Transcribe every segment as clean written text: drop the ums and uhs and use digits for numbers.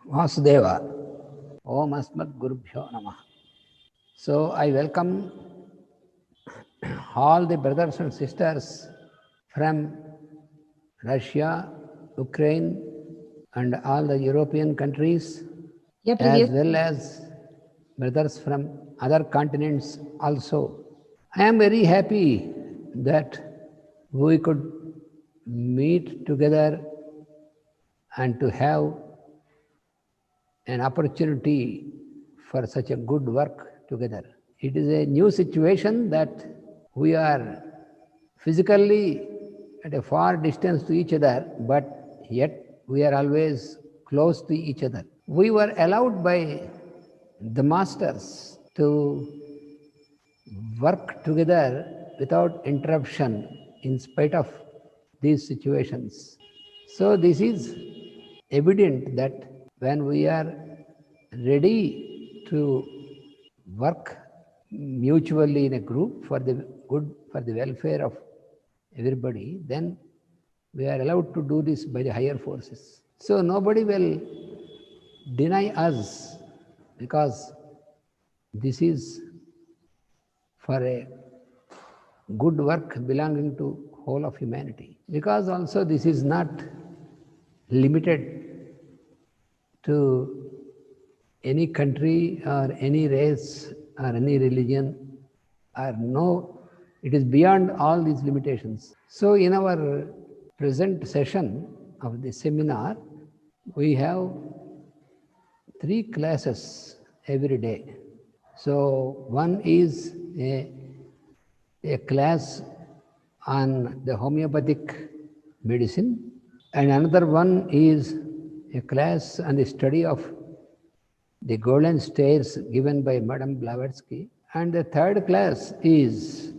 Vasudeva. Om Asmat Gurubhyo Namah. So I welcome all the brothers and sisters from Russia, Ukraine, and all the European countries, as well as brothers from other continents also. I am very happy that we could meet together and to have an opportunity for such a good work together. It is a new situation that we are physically at a far distance to each other, but yet we are always close to each other. We were allowed by the masters to work together without interruption in spite of these situations. So this is evident that when we are ready to work mutually in a group for the good, for the welfare of everybody, then we are allowed to do this by the higher forces. So nobody will deny us, because this is for a good work belonging to whole of humanity. Because also this is not limited to any country or any race or any religion, or no, it is beyond all these limitations. So in our present session of the seminar, we have 3 classes every day. So one is a class on the homeopathic medicine, and another one is a class on the study of the golden stairs given by Madame Blavatsky, and the third class is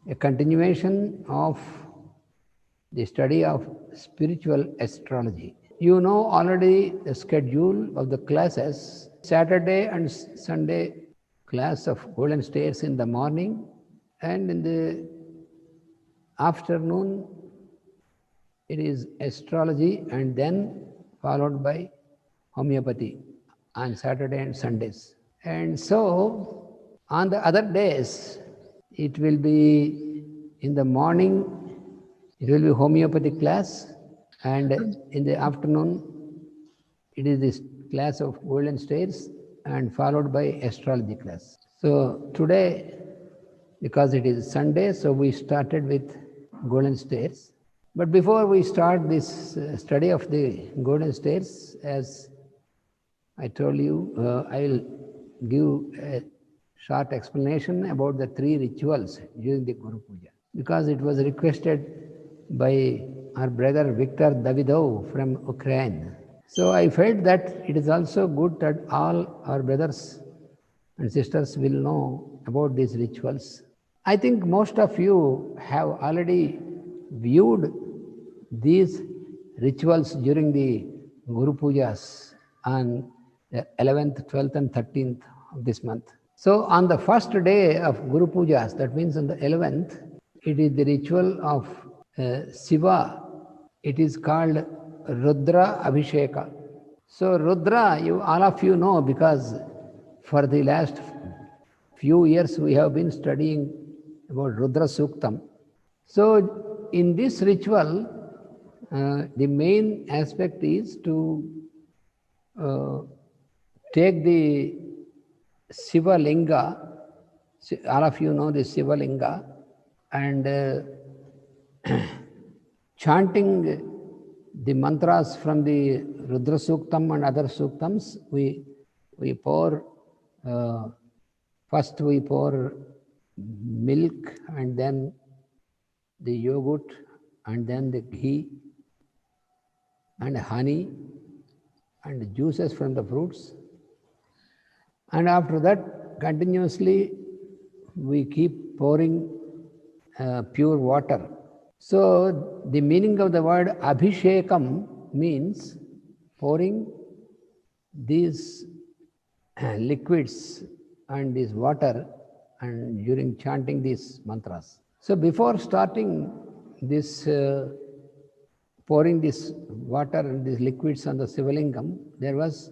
a continuation of the study of spiritual astrology. You know already the schedule of the classes. Saturday and Sunday class of golden stairs in the morning, and in the afternoon it is astrology, and then followed by homeopathy on Saturday and Sundays. And so on the other days, it will be in the morning, it will be homeopathic class, and in the afternoon, it is this class of golden stairs, and followed by astrology class. So today, because it is Sunday, so we started with golden stairs. But before we start this study of the golden stairs, as I told you, I will give a short explanation about the 3 rituals during the Guru Puja, because it was requested by our brother Viktor Davidov from Ukraine. So I felt that it is also good that all our brothers and sisters will know about these rituals. I think most of you have already viewed these rituals during the Guru Pujas on the 11th, 12th and 13th of this month. So on the first day of Guru Pujas, that means on the 11th, it is the ritual of Shiva. It is called Rudra Abhisheka. So Rudra, all of you know, because for the last few years we have been studying about Rudra Suktam. So in this ritual, the main aspect is to take the Shiva Linga, all of you know the Shiva Linga, and chanting the mantras from the Rudra Suktam and other Suktams, we pour, first we pour milk, and then the yogurt, and then the ghee, and honey, and juices from the fruits. And after that, continuously, we keep pouring pure water. So the meaning of the word Abhishekam means pouring these liquids and this water, and during chanting these mantras. So before starting this pouring this water and these liquids on the Sivalingam, there was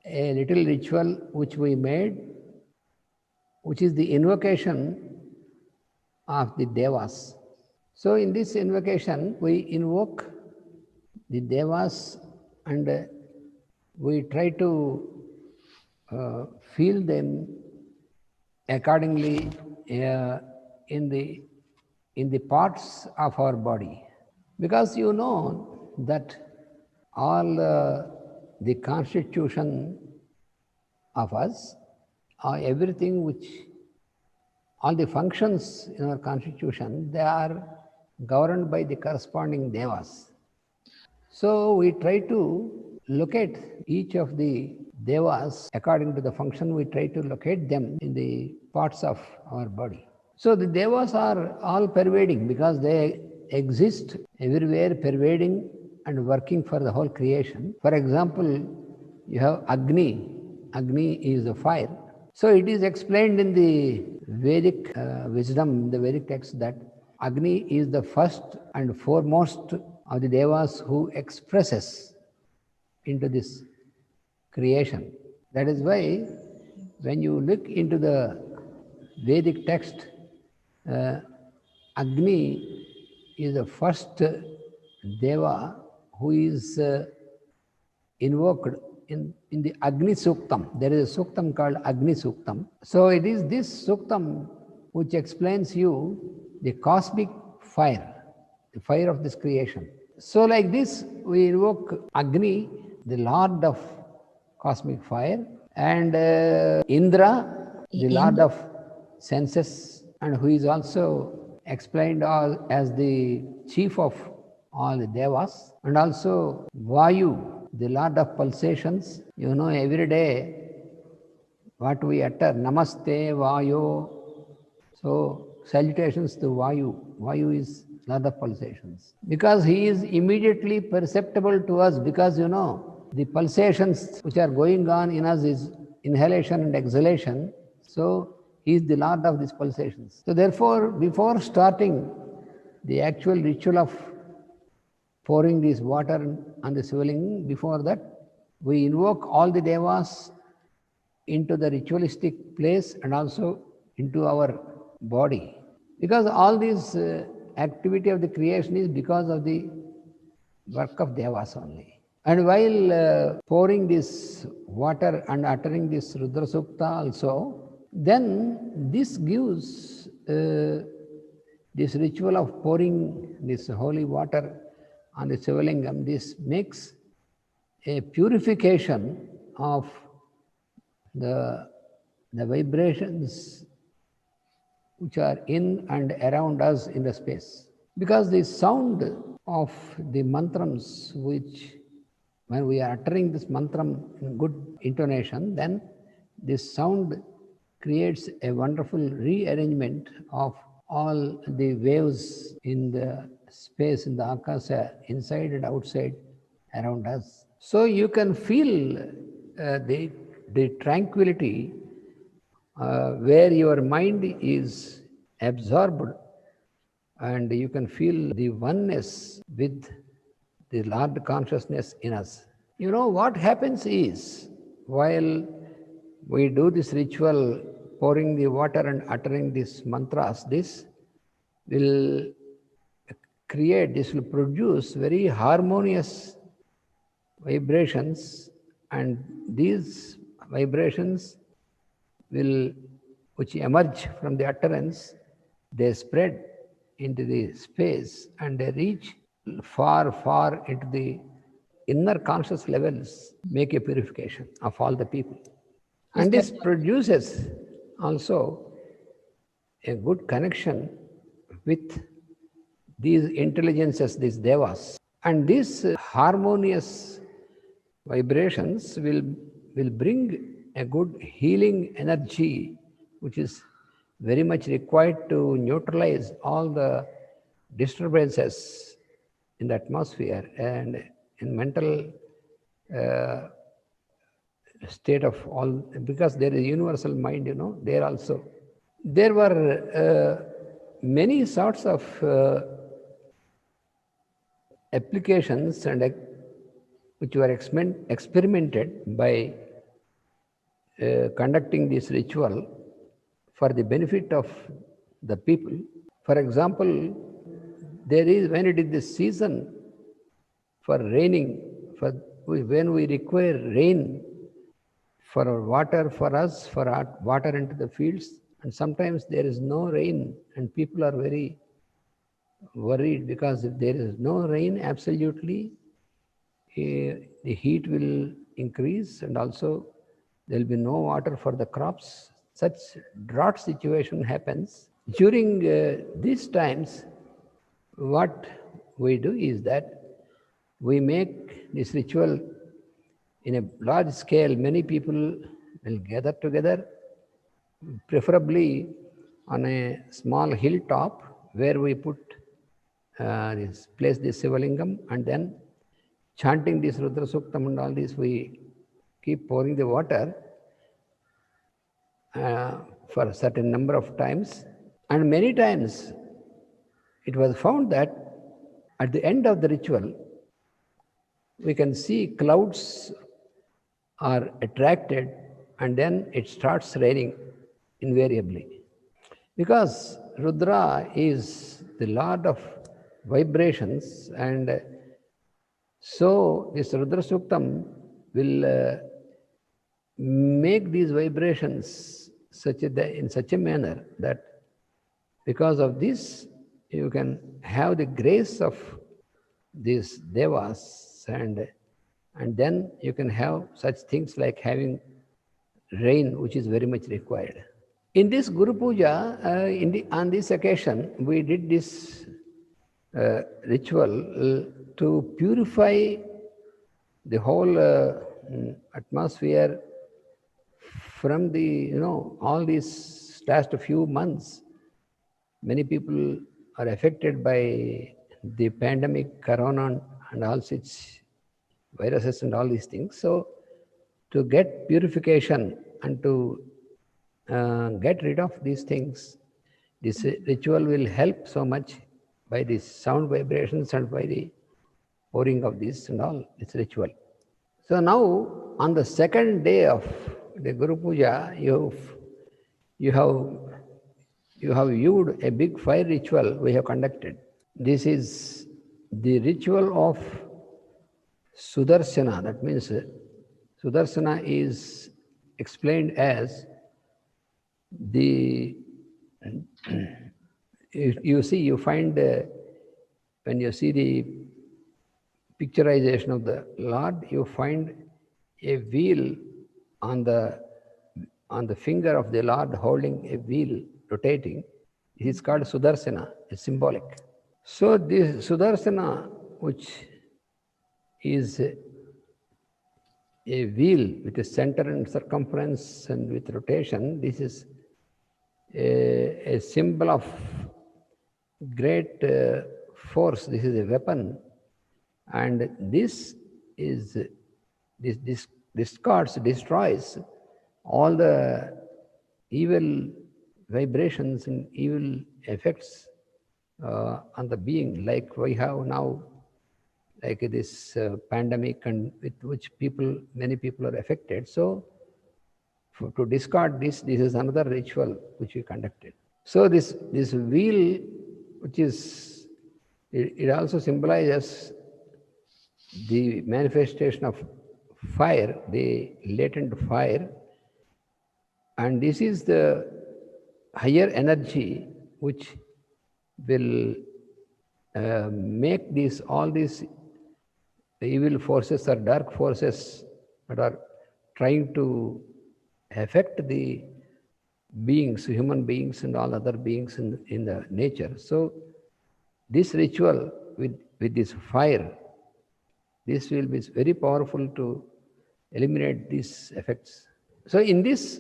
a little ritual which we made, which is the invocation of the Devas. So in this invocation, we invoke the Devas and we try to feel them accordingly in the parts of our body. Because you know that all the constitution of us, everything which, all the functions in our constitution, they are governed by the corresponding devas. So we try to locate each of the devas according to the function. We try to locate them in the parts of our body. So the devas are all pervading because they exist everywhere, pervading and working for the whole creation. For example, you have Agni. Agni is the fire. So it is explained in the Vedic wisdom, the Vedic text, that Agni is the first and foremost of the devas who expresses into this creation. That is why when you look into the Vedic text, Agni is the first deva who is invoked in the Agni Suktam. There is a Suktam called Agni Suktam. So it is this Suktam which explains you the cosmic fire, the fire of this creation. So like this, we invoke Agni, the Lord of cosmic fire, and Indra, the Lord of senses, and who is also explained as the chief of all the devas, and also Vayu, the Lord of pulsations. You know, every day what we utter, Namaste Vayu. So salutations to Vayu. Vayu is Lord of pulsations. Because he is immediately perceptible to us, because you know, the pulsations which are going on in us is inhalation and exhalation. So he is the Lord of these pulsations. So therefore, before starting the actual ritual of pouring this water on the Sivalingam, before that, we invoke all the devas into the ritualistic place and also into our body. Because all this activity of the creation is because of the work of devas only. And while pouring this water and uttering this Rudra Sukta also, then this gives this ritual of pouring this holy water on the Sivalingam, this makes a purification of the vibrations which are in and around us in the space. Because the sound of the mantrams, which when we are uttering this mantram in good intonation, then this sound creates a wonderful rearrangement of all the waves in the space, in the akasa, inside and outside around us. So you can feel the tranquility where your mind is absorbed, and you can feel the oneness with the Lord consciousness in us. You know, what happens is, while we do this ritual, pouring the water and uttering these mantras, this will produce very harmonious vibrations, and these vibrations which emerge from the utterance, they spread into the space and they reach far, far into the inner conscious levels, make a purification of all the people. And this produces also a good connection with these intelligences, these devas. And these harmonious vibrations will bring a good healing energy, which is very much required to neutralize all the disturbances in the atmosphere and in mental state of all, because there is universal mind, you know, there also. There were many sorts of applications and which were experimented by conducting this ritual for the benefit of the people. For example, there is, when it is the season for raining, when we require rain for our water, for us, for our water into the fields, and sometimes there is no rain and people are very worried, because if there is no rain, absolutely the heat will increase, and also there will be no water for the crops. Such drought situation happens. During these times, what we do is that we make this ritual in a large scale. Many people will gather together, preferably on a small hilltop, where we place this Sivalingam, and then chanting this Rudra Suktam and all this, we keep pouring the water for a certain number of times. And many times it was found that at the end of the ritual, we can see clouds are attracted and then it starts raining invariably. Because Rudra is the Lord of vibrations, and so this Rudra Suktam will make these vibrations in such a manner that because of this, you can have the grace of these devas, and then you can have such things like having rain, which is very much required. In this Guru Puja, on this occasion, we did this ritual to purify the whole atmosphere from all these last few months. Many people are affected by the pandemic, corona, and all such viruses and all these things. So to get purification and to get rid of these things, this ritual will help so much by these sound vibrations and by the pouring of this and all, this ritual. So now, on the second day of the Guru Puja, you have viewed a big fire ritual we have conducted. This is the ritual of Sudarshana. That means Sudarshana is explained as the you find when you see the picturization of the Lord, you find a wheel on the finger of the Lord, holding a wheel rotating. It is called Sudarshana. It's symbolic. So this Sudarshana, which is a wheel with a center and circumference and with rotation, this is a symbol of great force. This is a weapon, and this destroys all the evil vibrations and evil effects on the being, like we have now, like this pandemic, and with which many people are affected. So to discard this is another ritual which we conducted. So this wheel, which is, it also symbolizes the manifestation of fire, the latent fire, and this is the higher energy which will make all these evil forces or dark forces that are trying to affect the beings, human beings and all other beings in the nature. So this ritual with this fire, this will be very powerful to eliminate these effects. So in this,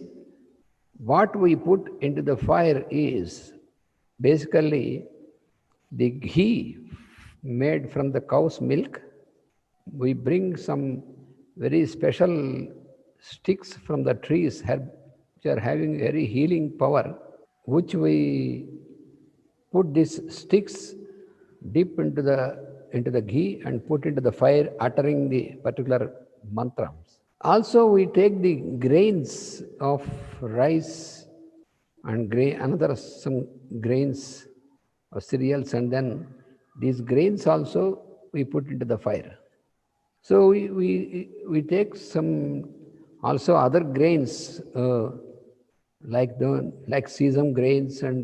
what we put into the fire is basically the ghee made from the cow's milk. We bring some very special sticks from the trees which are having very healing power, which we put these sticks deep into into the ghee and put into the fire, uttering the particular mantras. Also, we take the grains of rice and another some grains of cereals, and then these grains also we put into the fire. So we take some also other grains like sesame grains and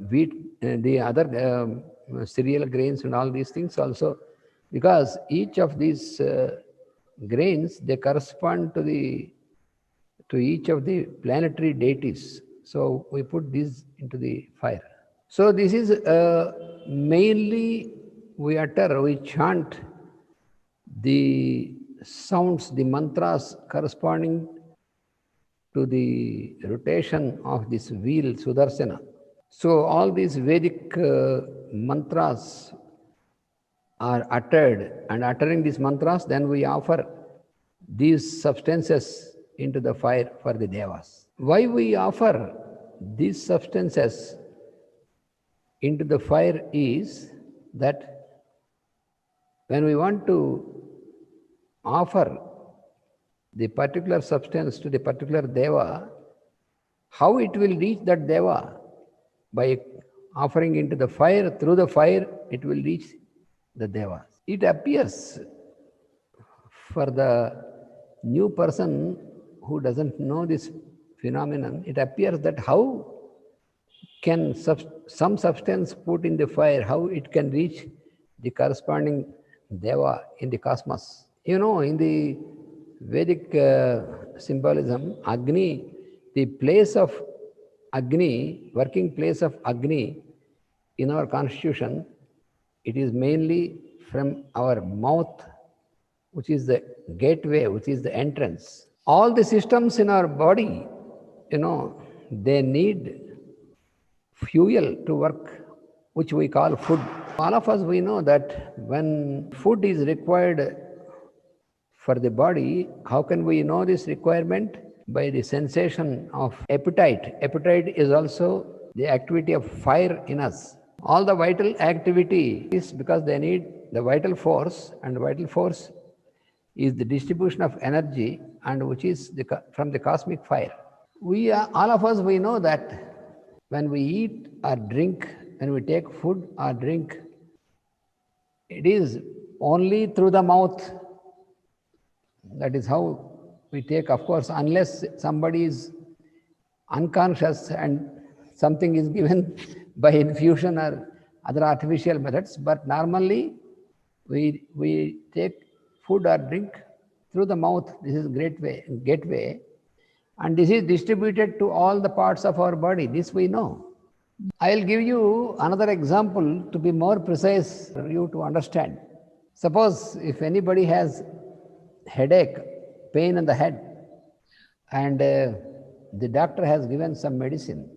wheat, the other cereal grains and all these things also, because each of these grains, they correspond to each of the planetary deities. So we put these into the fire. So this is mainly we utter, we chant the sounds, the mantras corresponding to the rotation of this wheel Sudarshana. So all these Vedic mantras are uttered, and uttering these mantras, then we offer these substances into the fire for the devas. Why we offer these substances into the fire is that when we want to offer the particular substance to the particular deva, how it will reach that deva? By offering into the fire, through the fire, it will reach the devas. It appears for the new person who doesn't know this phenomenon, it appears that how can some substance put in the fire, how it can reach the corresponding deva in the cosmos. You know, in the Vedic symbolism, Agni, the place of Agni, working place of Agni in our constitution, it is mainly from our mouth, which is the gateway, which is the entrance. All the systems in our body, you know, they need fuel to work, which we call food. All of us, we know that when food is required for the body, how can we know this requirement? By the sensation of appetite. Appetite is also the activity of fire in us. All the vital activity is because they need the vital force, and the vital force is the distribution of energy, and which is from the cosmic fire. We all of us, we know that when we eat or drink, when we take food or drink, it is only through the mouth. That is how we take, of course, unless somebody is unconscious and something is given by infusion or other artificial methods. But normally, we take food or drink through the mouth. This is gateway, and this is distributed to all the parts of our body. This we know. I'll give you another example to be more precise for you to understand. Suppose if anybody has headache, pain in the head, and the doctor has given some medicine.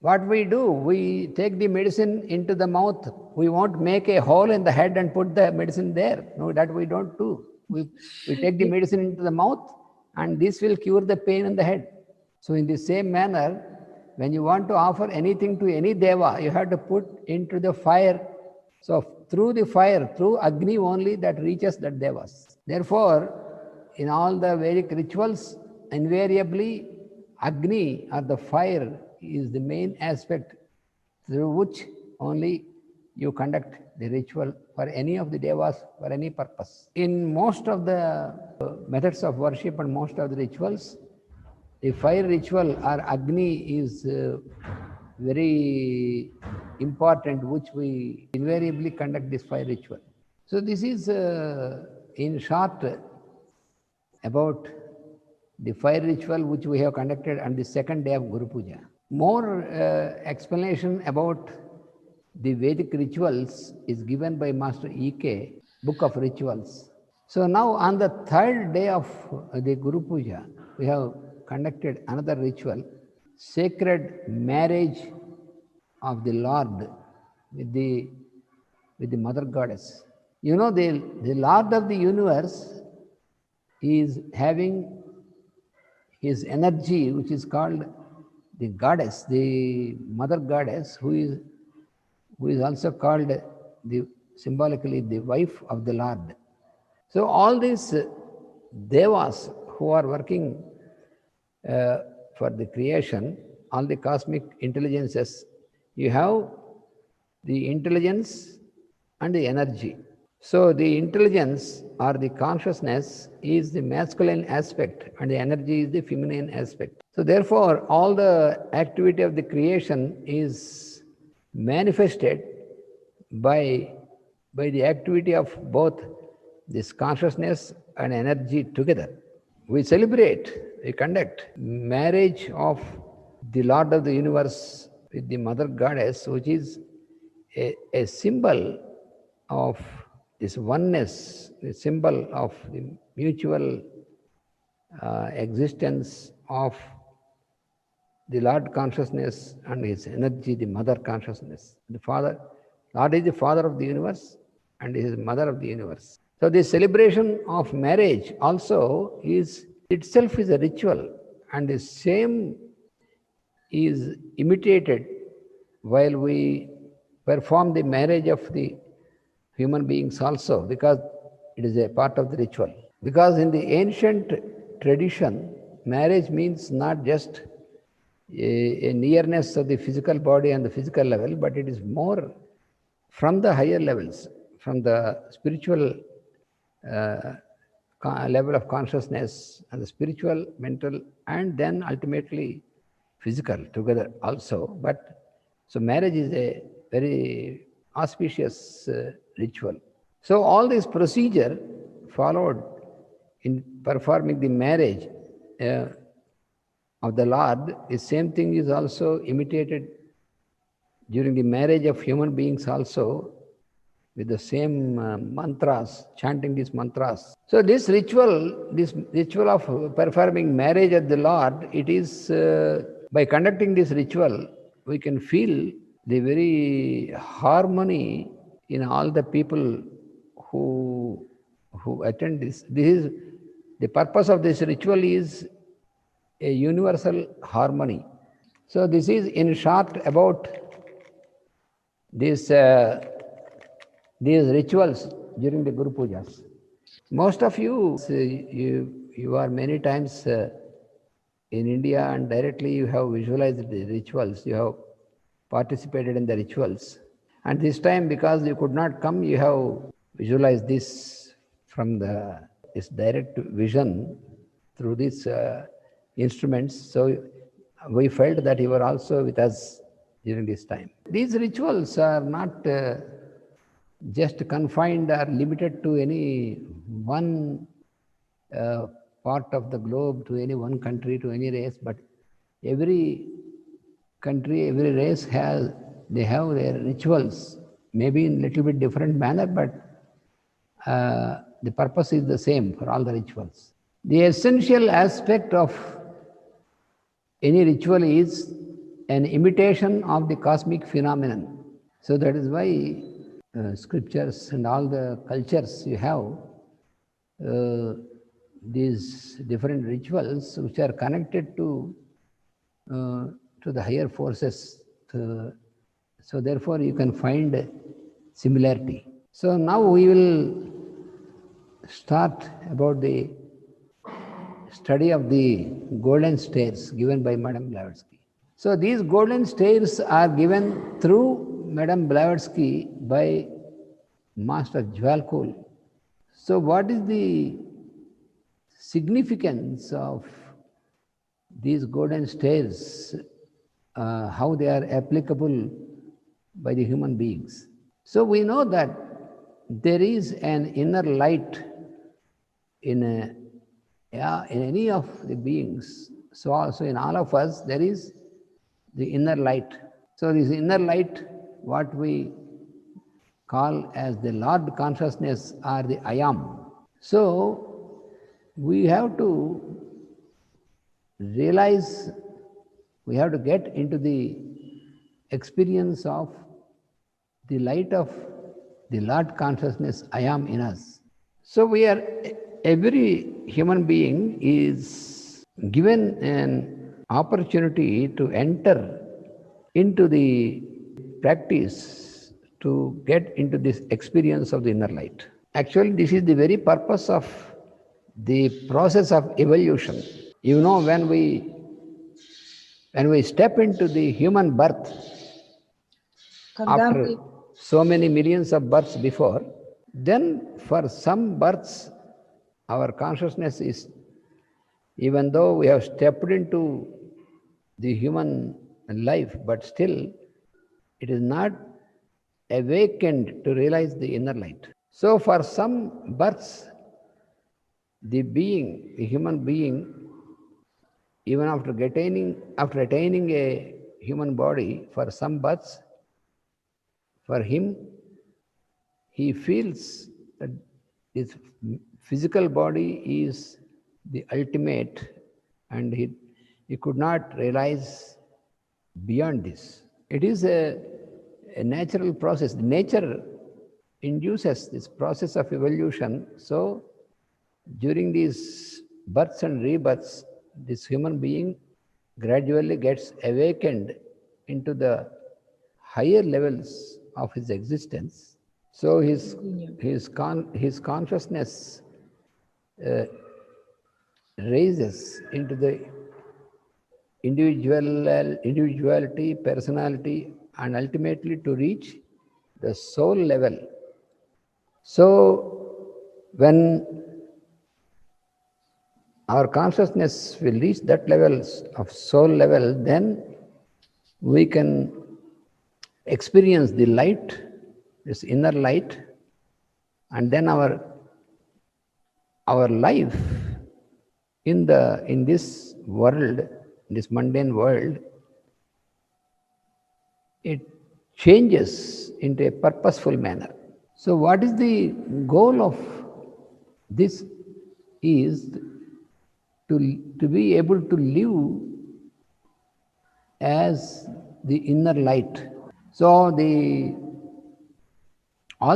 What we do, we take the medicine into the mouth. We won't make a hole in the head and put the medicine there. No, that we don't do. We take the medicine into the mouth, and this will cure the pain in the head. So in the same manner, when you want to offer anything to any deva, you have to put into the fire. So through the fire, through Agni only, that reaches the devas. Therefore, in all the Vedic rituals, invariably Agni or the fire is the main aspect through which only you conduct the ritual for any of the devas for any purpose. In most of the methods of worship and most of the rituals, the fire ritual or Agni is very important, which we invariably conduct this fire ritual. So this is in short about the fire ritual which we have conducted on the second day of Guru Puja. More explanation about the Vedic rituals is given by Master E.K., Book of Rituals. So now on the third day of the Guru Puja, we have conducted another ritual, sacred marriage of the Lord with the Mother Goddess. You know, the Lord of the universe is having his energy, which is called the goddess, the Mother Goddess, who is also called the symbolically the wife of the Lord. So all these devas who are working for the creation, all the cosmic intelligences, you have the intelligence and the energy. So the intelligence or the consciousness is the masculine aspect and the energy is the feminine aspect. So therefore, all the activity of the creation is manifested by the activity of both this consciousness and energy together. We celebrate, we conduct marriage of the Lord of the universe with the Mother Goddess, which is a symbol of this oneness, a symbol of the mutual existence of the Lord consciousness and his energy, the Mother consciousness. The Father, Lord is the Father of the universe and is Mother of the universe. So the celebration of marriage also is itself is a ritual, and the same is imitated while we perform the marriage of the human beings also, because it is a part of the ritual. Because in the ancient tradition, marriage means not just a nearness of the physical body and the physical level, but it is more from the higher levels, from the spiritual level of consciousness and the spiritual, mental, and then ultimately physical together also. But so marriage is a very auspicious ritual. So all this procedure followed in performing the marriage of the Lord, the same thing is also imitated during the marriage of human beings also, with the same mantras, chanting these mantras. So this ritual of performing marriage at the Lord, it is by conducting this ritual, we can feel the very harmony in all the people who attend this. This is the purpose of this ritual is a universal harmony. So this is in short about these rituals during the Guru Pujas. Most of you are many times in India, and directly you have visualized the rituals, you have participated in the rituals. And this time, because you could not come, you have visualized this from this direct vision through these instruments. So we felt that you were also with us during this time. These rituals are not just confined or limited to any one part of the globe, to any one country, to any race, but every country, every race have their rituals, maybe in a little bit different manner, but the purpose is the same for all the rituals. The essential aspect of any ritual is an imitation of the cosmic phenomenon. So that is why scriptures and all the cultures you have these different rituals which are connected to the higher forces. So therefore you can find similarity. So now we will start about the study of the golden stairs given by Madame Blavatsky. So these golden stairs are given through Madame Blavatsky by Master Jwalkul. So what is the significance of these golden stairs, how they are applicable by the human beings? So we know that there is an inner light in any of the beings. So also in all of us, there is the inner light. So this inner light, what we call as the Lord consciousness or the I am. So we have to realize, we have to get into the experience of the light of the Lord consciousness I am in us. So every human being is given an opportunity to enter into the practice to get into this experience of the inner light. Actually, this is the very purpose of the process of evolution. You know, when we step into the human birth after so many millions of births before, then for some births, our consciousness is, even though we have stepped into the human life, but still it is not awakened to realize the inner light. So for some births, the human being, even after attaining a human body, for some births, for him, he feels that his physical body is the ultimate, and he could not realize beyond this. It is a natural process. Nature induces this process of evolution. So during these births and rebirths, this human being gradually gets awakened into the higher levels of his existence. So his consciousness raises into the individuality, personality, and ultimately to reach the soul level. So when our consciousness will reach that level of soul level, then we can experience the light, this inner light, and then our life in this world, this mundane world, it changes into a purposeful manner. So what is the goal of this is to be able to live as the inner light. So all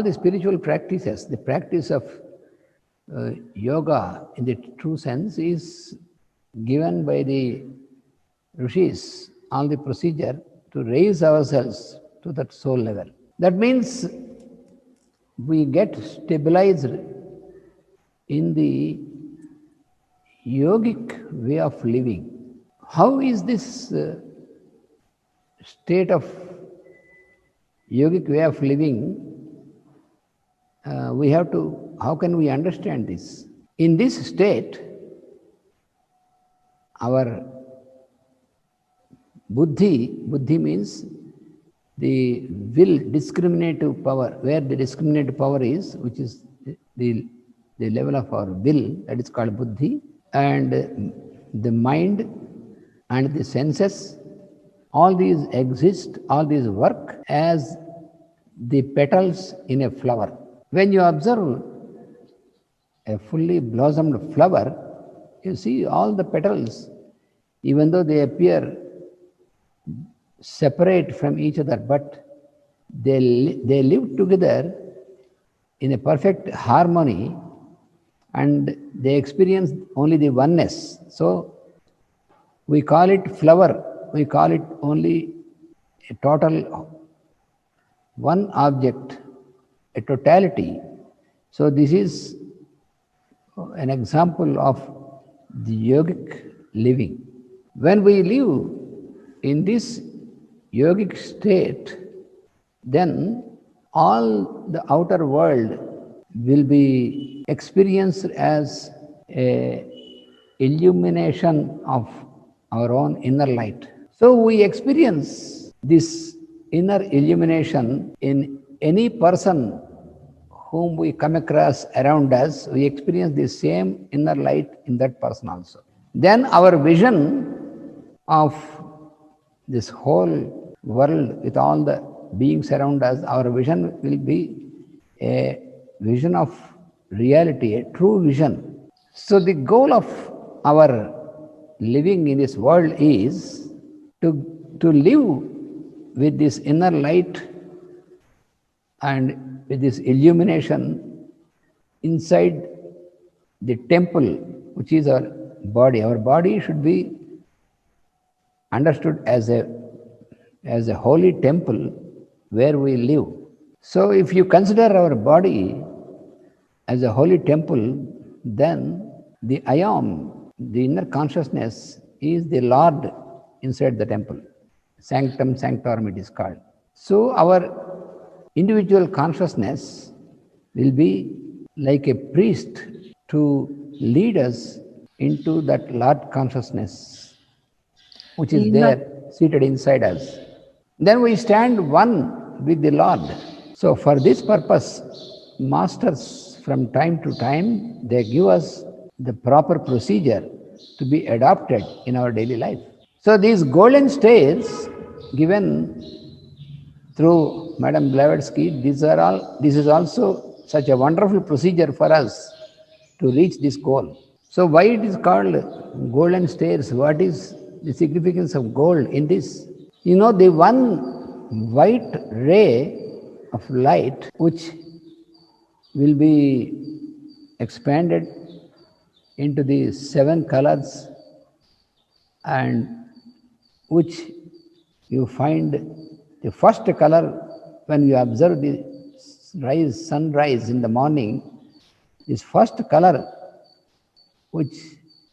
the spiritual practices, the practice of yoga in the true sense is given by the rishis, all the procedure to raise ourselves to that soul level. That means we get stabilized in the yogic way of living. How is this state of yogic way of living? How can we understand this? In this state, our buddhi means the will, discriminative power, where the discriminative power is, which is the level of our will, that is called buddhi, and the mind and the senses, all these exist, all these work as the petals in a flower. When you observe a fully blossomed flower, you see all the petals, even though they appear separate from each other, but they live together in a perfect harmony, and they experience only the oneness. So we call it flower, we call it only a total one object, a totality. So this is an example of the yogic living. When we live in this yogic state, then all the outer world will be experienced as a illumination of our own inner light. So we experience this inner illumination in any person whom we come across around us. We experience the same inner light in that person also. Then our vision of this whole world with all the beings around us, our vision will be a vision of reality, a true vision. So the goal of our living in this world is to live with this inner light and with this illumination inside the temple, which is our body. Our body should be understood as a holy temple where we live. So if you consider our body as a holy temple, then the ayam, the inner consciousness, is the Lord inside the temple. Sanctum sanctorum it is called. So our individual consciousness will be like a priest to lead us into that Lord consciousness, which is In that, there seated inside us. Then we stand one with the Lord. So for this purpose, masters from time to time, they give us the proper procedure to be adopted in our daily life. So these golden stairs given through Madam Blavatsky, this is also such a wonderful procedure for us to reach this goal. So why it is called golden stairs? What is the significance of gold in this? You know, the one white ray of light which will be expanded into the seven colors and which you find the first color when you observe the sunrise in the morning, this first color which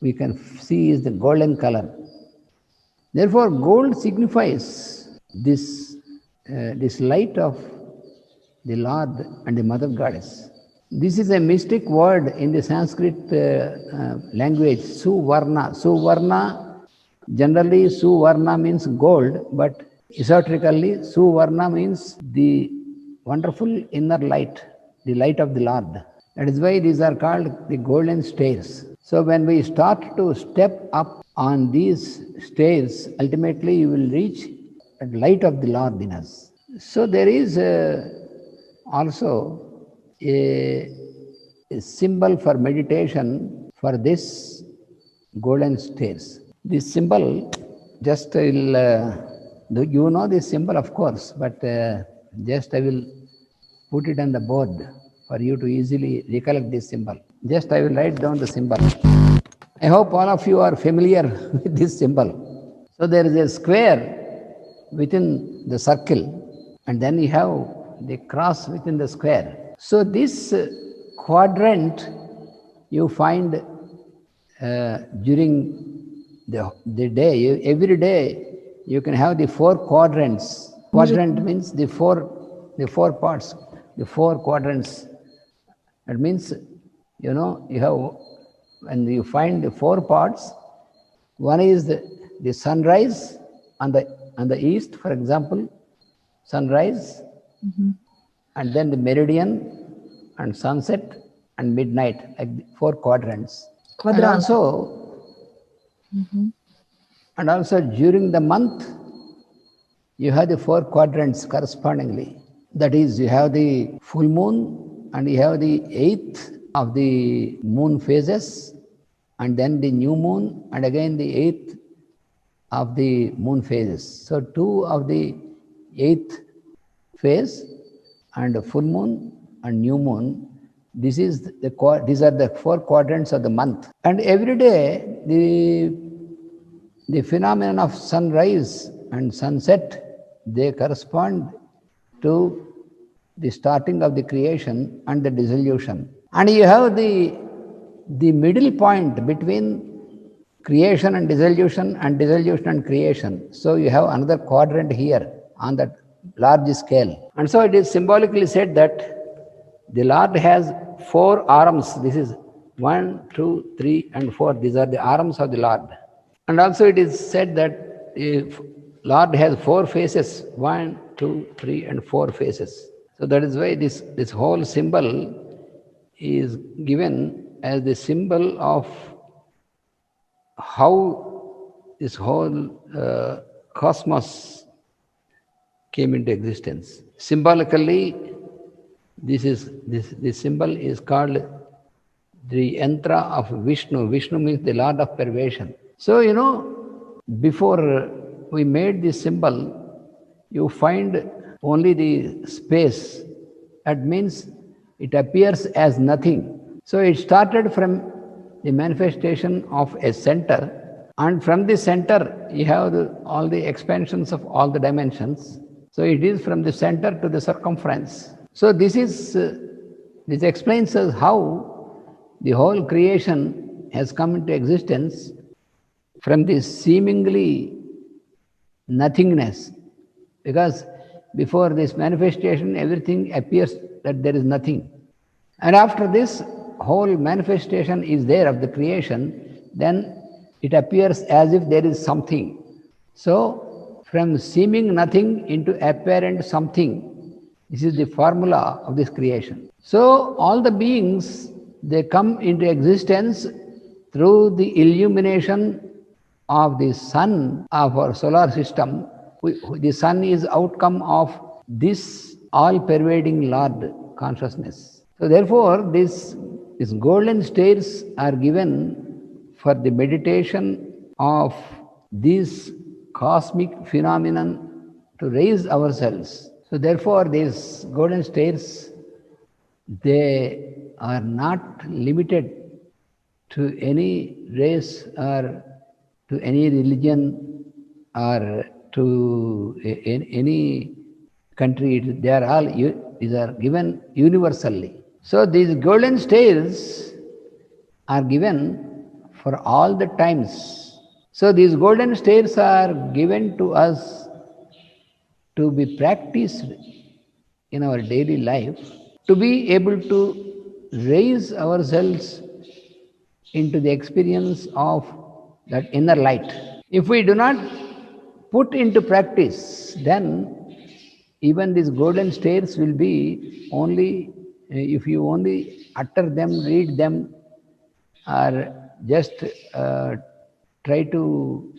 we can see is the golden color. Therefore, gold signifies this light of the Lord and the Mother Goddess. This is a mystic word in the Sanskrit language, Suvarna. Suvarna, generally Suvarna means gold, but esoterically Suvarna means the wonderful inner light, the light of the Lord. That is why these are called the golden stairs. So when we start to step up on these stairs, ultimately you will reach the light of the Lord in us. So there is also a symbol for meditation for this golden stairs. This symbol, just I will, you know this symbol of course, but just I will put it on the board for you to easily recollect this symbol. Just I will write down the symbol. I hope all of you are familiar with this symbol. So there is a square within the circle, and then you have the cross within the square. So this quadrant you find during the day. Every day you can have the four quadrants. Quadrant means the four parts, the four quadrants. That means, you know, you have, when you find the four parts, one is the sunrise on the east, for example, sunrise, and then the meridian and sunset and midnight, like the four quadrants. And also during the month, you have the four quadrants correspondingly. That is, you have the full moon and you have the eighth of the moon phases, and then the new moon, and again the eighth of the moon phases. So two of the eighth phase and full moon and new moon. These are the four quadrants of the month. And every day the phenomenon of sunrise and sunset, they correspond to the starting of the creation and the dissolution. And you have the middle point between creation and dissolution and creation. So you have another quadrant here on that large scale. And so it is symbolically said that the Lord has four arms. This is 1, 2, 3, and 4. These are the arms of the Lord. And also it is said that the Lord has four faces. 1, 2, 3, and 4 faces. So that is why this whole symbol is given as the symbol of how this whole cosmos came into existence. Symbolically, this symbol is called the yantra of Vishnu. Vishnu means the Lord of pervasion. So, you know, before we made this symbol, you find only the space. That means it appears as nothing. So it started from the manifestation of a center, and from the center you have all the expansions of all the dimensions. So it is from the center to the circumference. So this explains us how the whole creation has come into existence from this seemingly nothingness. Because before this manifestation, everything appears that there is nothing. And after this whole manifestation is there of the creation, then it appears as if there is something. So, from seeming nothing into apparent something, this is the formula of this creation. So, all the beings, they come into existence through the illumination of the sun of our solar system. The sun is outcome of this all-pervading Lord consciousness. So therefore, these golden stairs are given for the meditation of this cosmic phenomenon to raise ourselves. So therefore, these golden stairs, they are not limited to any race or to any religion or to any country. They are all, these are given universally. So these golden stairs are given for all the times. So these golden stairs are given to us to be practiced in our daily life, to be able to raise ourselves into the experience of that inner light. If we do not put into practice, then even these golden stairs will be only, if you only utter them, read them, or just try to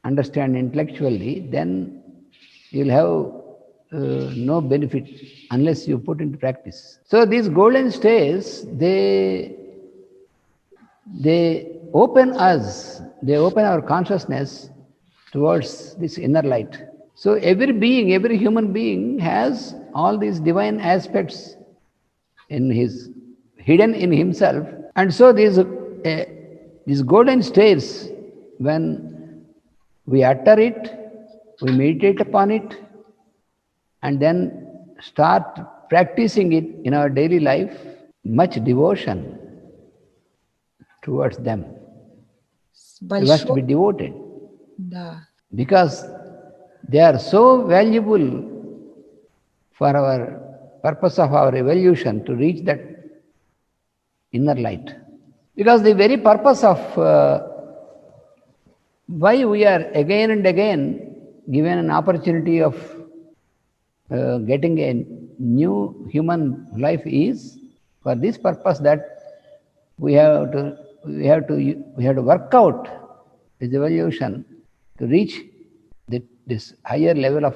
understand intellectually, then you'll have no benefit unless you put into practice. So these golden stairs, they open us, they open our consciousness towards this inner light. So every being, every human being has all these divine aspects hidden in himself. And so these golden stairs, when we utter it, we meditate upon it, and then start practicing it in our daily life, much devotion towards them. We must be devoted. Because they are so valuable for our purpose of our evolution to reach that inner light. Because the very purpose of why we are again and again given an opportunity of getting a new human life is for this purpose, that we have to work out this evolution to reach this higher level of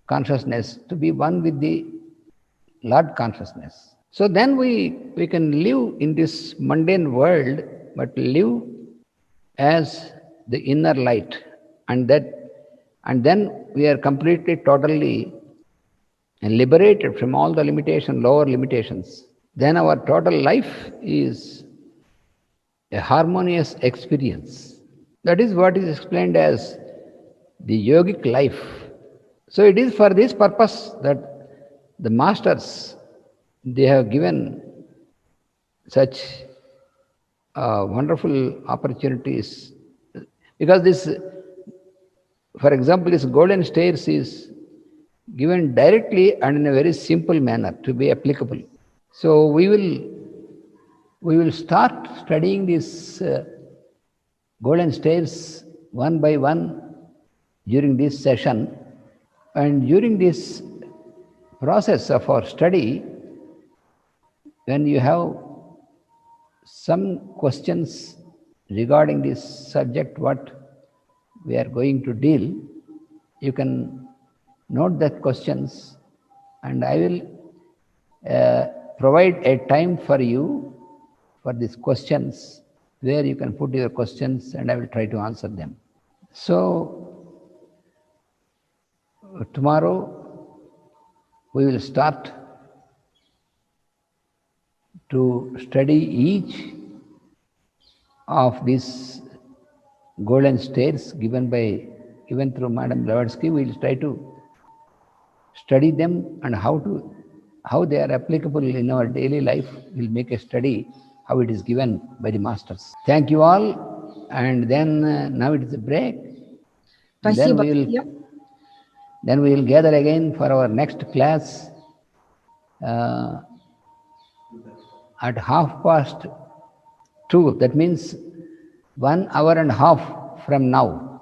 consciousness, to be one with the Lord consciousness. So then we can live in this mundane world, but live as the inner light, and then we are completely, totally liberated from all the lower limitations. Then our total life is a harmonious experience. That is what is explained as the yogic life. So it is for this purpose that the masters, they have given such wonderful opportunities. Because this, for example, this golden stairs is given directly and in a very simple manner to be applicable. So we will start studying these golden stairs one by one during this session. And during this process of our study, when you have some questions regarding this subject, what we are going to deal, you can note that questions, and I will provide a time for you for these questions, where you can put your questions and I will try to answer them. So tomorrow we will start to study each of these golden stairs given through Madame Blavatsky. We will try to study them and how to how they are applicable in our daily life, we'll make a study how it is given by the masters. Thank you all. And then now it is a break. And Спасибо всем. then we will gather again for our next class at 2:30. That means 1 hour and a half from now.